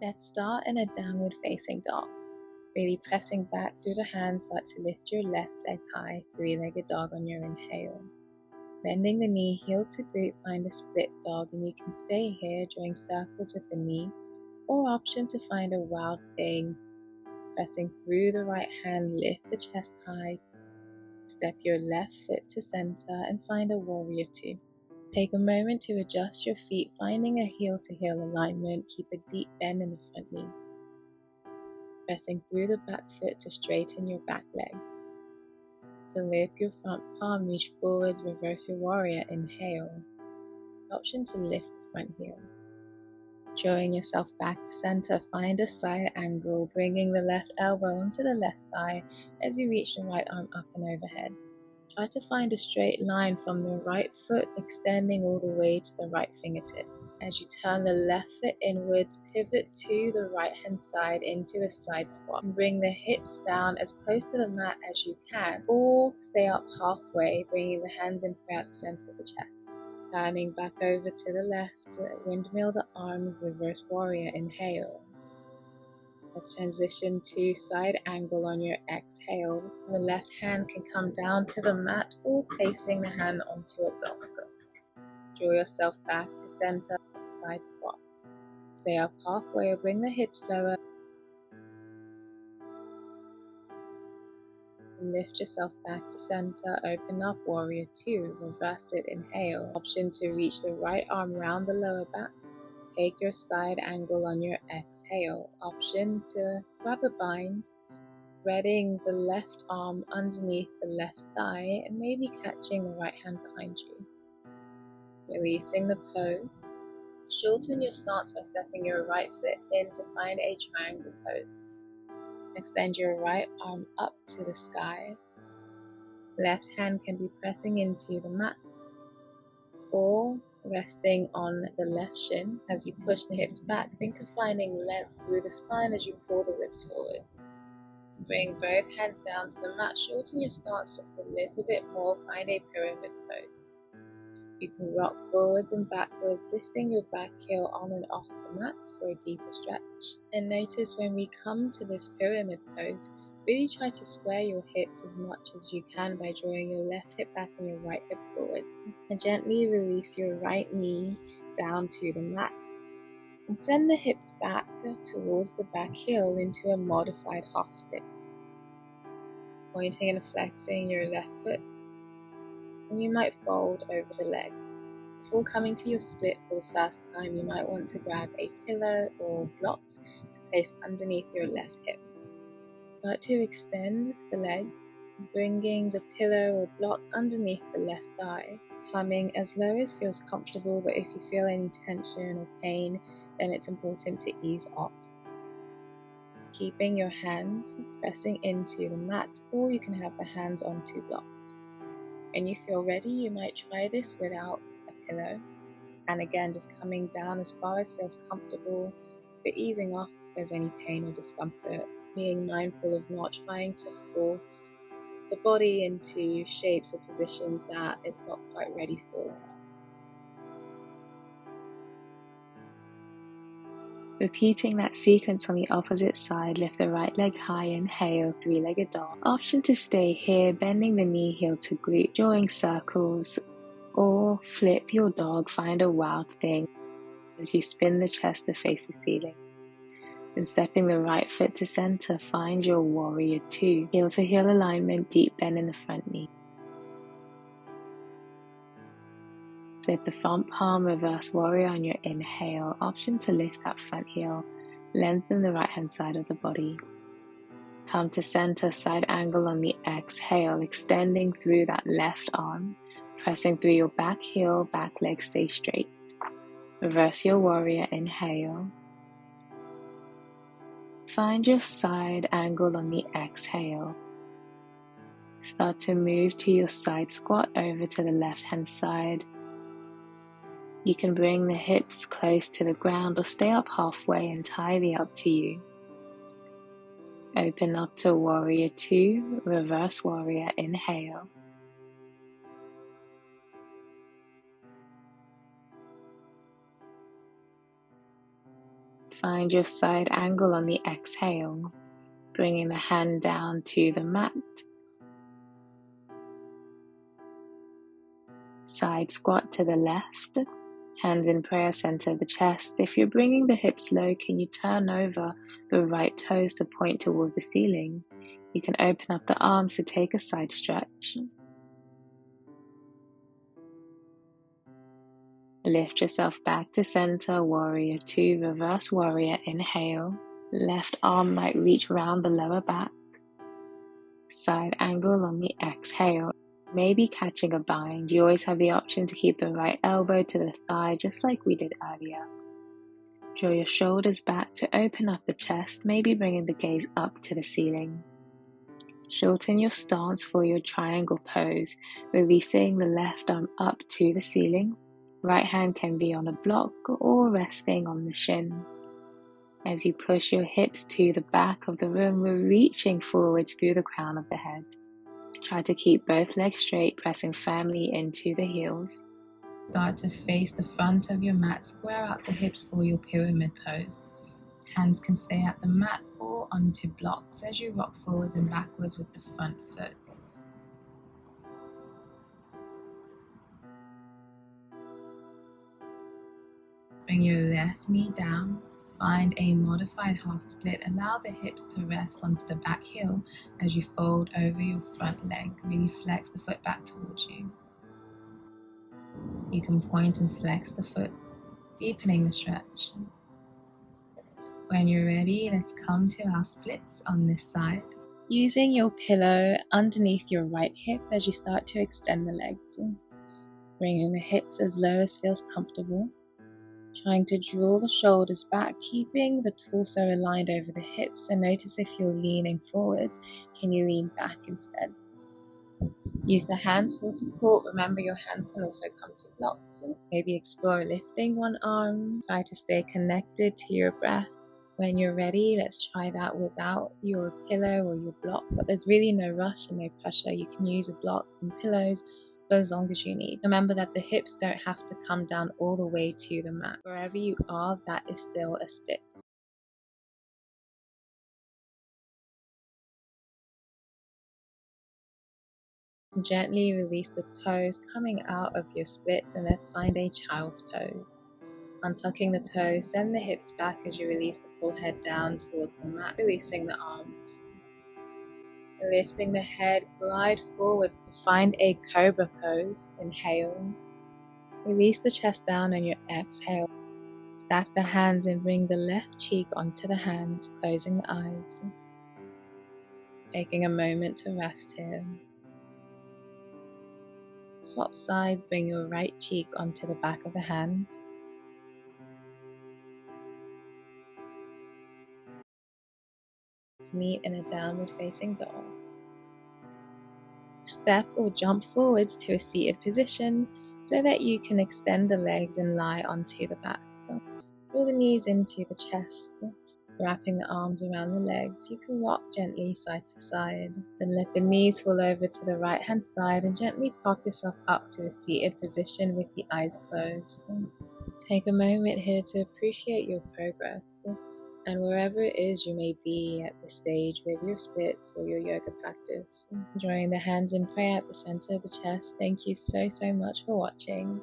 Let's start in a downward facing dog. Really pressing back through the hands, start to lift your left leg high, three-legged dog on your inhale. Bending the knee, heel to glute, find a split dog, and you can stay here drawing circles with the knee, or option to find a wild thing. Pressing through the right hand, lift the chest high, step your left foot to center and find a warrior two. Take a moment to adjust your feet, finding a heel to heel alignment, keep a deep bend in the front knee. Pressing through the back foot to straighten your back leg. Flip your front palm, reach forwards, reverse your warrior, inhale. Option to lift the front heel. Drawing yourself back to center, find a side angle, bringing the left elbow onto the left thigh as you reach the right arm up and overhead. Try to find a straight line from the right foot extending all the way to the right fingertips. As you turn the left foot inwards, pivot to the right hand side into a side squat. Bring the hips down as close to the mat as you can, or stay up halfway, bringing the hands in prayer at the center of the chest. Turning back over to the left, windmill the arms, reverse warrior, inhale. Let's transition to side angle on your exhale. The left hand can come down to the mat or placing the hand onto a block. Draw yourself back to center, side squat. Stay up halfway or bring the hips lower. Lift yourself back to center, open up, warrior two, reverse it, inhale. Option to reach the right arm round the lower back. Take your side angle on your exhale. Option to grab a bind, threading the left arm underneath the left thigh and maybe catching the right hand behind you. Releasing the pose. Shorten your stance by stepping your right foot in to find a triangle pose. Extend your right arm up to the sky. Left hand can be pressing into the mat or resting on the left shin. As you push the hips back, think of finding length through the spine as you pull the ribs forwards. Bring both hands down to the mat, shorten your stance just a little bit more, find a pyramid pose. You can rock forwards and backwards, lifting your back heel on and off the mat for a deeper stretch. And notice when we come to this pyramid pose, really try to square your hips as much as you can by drawing your left hip back and your right hip forwards. And gently release your right knee down to the mat. And send the hips back towards the back heel into a modified half split. Pointing and flexing your left foot. And you might fold over the leg. Before coming to your split for the first time, you might want to grab a pillow or blocks to place underneath your left hip. Start to extend the legs, bringing the pillow or block underneath the left thigh, coming as low as feels comfortable, but if you feel any tension or pain, then it's important to ease off. Keeping your hands pressing into the mat, or you can have the hands on two blocks. When you feel ready, you might try this without a pillow. And again, just coming down as far as feels comfortable, but easing off if there's any pain or discomfort. Being mindful of not trying to force the body into shapes or positions that it's not quite ready for. Repeating that sequence on the opposite side, lift the right leg high, inhale, three-legged dog. Option to stay here, bending the knee, heel to glute, drawing circles, or flip your dog, find a wild thing as you spin the chest to face the ceiling. Then stepping the right foot to center, find your warrior two, heel to heel alignment, deep bend in the front knee. Flip the front palm, reverse warrior on your inhale. Option to lift that front heel, lengthen the right hand side of the body. Come to center, side angle on the exhale, extending through that left arm, pressing through your back heel, back leg stay straight. Reverse your warrior, inhale. Find your side angle on the exhale. Start to move to your side squat over to the left hand side. You can bring the hips close to the ground or stay up halfway, entirely up to you. Open up to warrior two, reverse warrior, inhale. Find your side angle on the exhale, bringing the hand down to the mat. Side squat to the left, hands in prayer, center the chest. If you're bringing the hips low, can you turn over the right toes to point towards the ceiling? You can open up the arms to take a side stretch. Lift yourself back to center, warrior two, reverse warrior, inhale. Left arm might reach round the lower back. Side angle on the exhale. Maybe catching a bind. You always have the option to keep the right elbow to the thigh, just like we did earlier. Draw your shoulders back to open up the chest, maybe bringing the gaze up to the ceiling. Shorten your stance for your triangle pose, releasing the left arm up to the ceiling. Right hand can be on a block or resting on the shin. As you push your hips to the back of the room, we're reaching forwards through the crown of the head. Try to keep both legs straight, pressing firmly into the heels. Start to face the front of your mat, square out the hips for your pyramid pose. Hands can stay at the mat or onto blocks as you rock forwards and backwards with the front foot. Bring your left knee down. Find a modified half split. Allow the hips to rest onto the back heel as you fold over your front leg. Really flex the foot back towards you. You can point and flex the foot, deepening the stretch. When you're ready, let's come to our splits on this side. Using your pillow underneath your right hip as you start to extend the legs. Bringing the hips as low as feels comfortable. Trying to draw the shoulders back, keeping the torso aligned over the hips. So notice if you're leaning forwards, can you lean back instead? Use the hands for support. Remember, your hands can also come to blocks. Maybe explore lifting one arm. Try to stay connected to your breath. When you're ready, let's try that without your pillow or your block. But there's really no rush and no pressure. You can use a block and pillows for as long as you need. Remember that the hips don't have to come down all the way to the mat. Wherever you are, that is still a split. Gently release the pose coming out of your splits, and let's find a child's pose. Untucking the toes, send the hips back as you release the forehead down towards the mat, releasing the arms. Lifting the head, glide forwards to find a cobra pose. Inhale. Release the chest down on your exhale. Stack the hands and bring the left cheek onto the hands, closing the eyes. Taking a moment to rest here. Swap sides, bring your right cheek onto the back of the hands. Let's meet in a downward facing dog. Step or jump forwards to a seated position so that you can extend the legs and lie onto the back. Draw the knees into the chest, wrapping the arms around the legs. You can rock gently side to side. Then let the knees fall over to the right hand side and gently prop yourself up to a seated position with the eyes closed. Take a moment here to appreciate your progress. And wherever it is you may be at this stage with your splits or your yoga practice, drawing the hands in prayer at the center of the chest. Thank you so much for watching.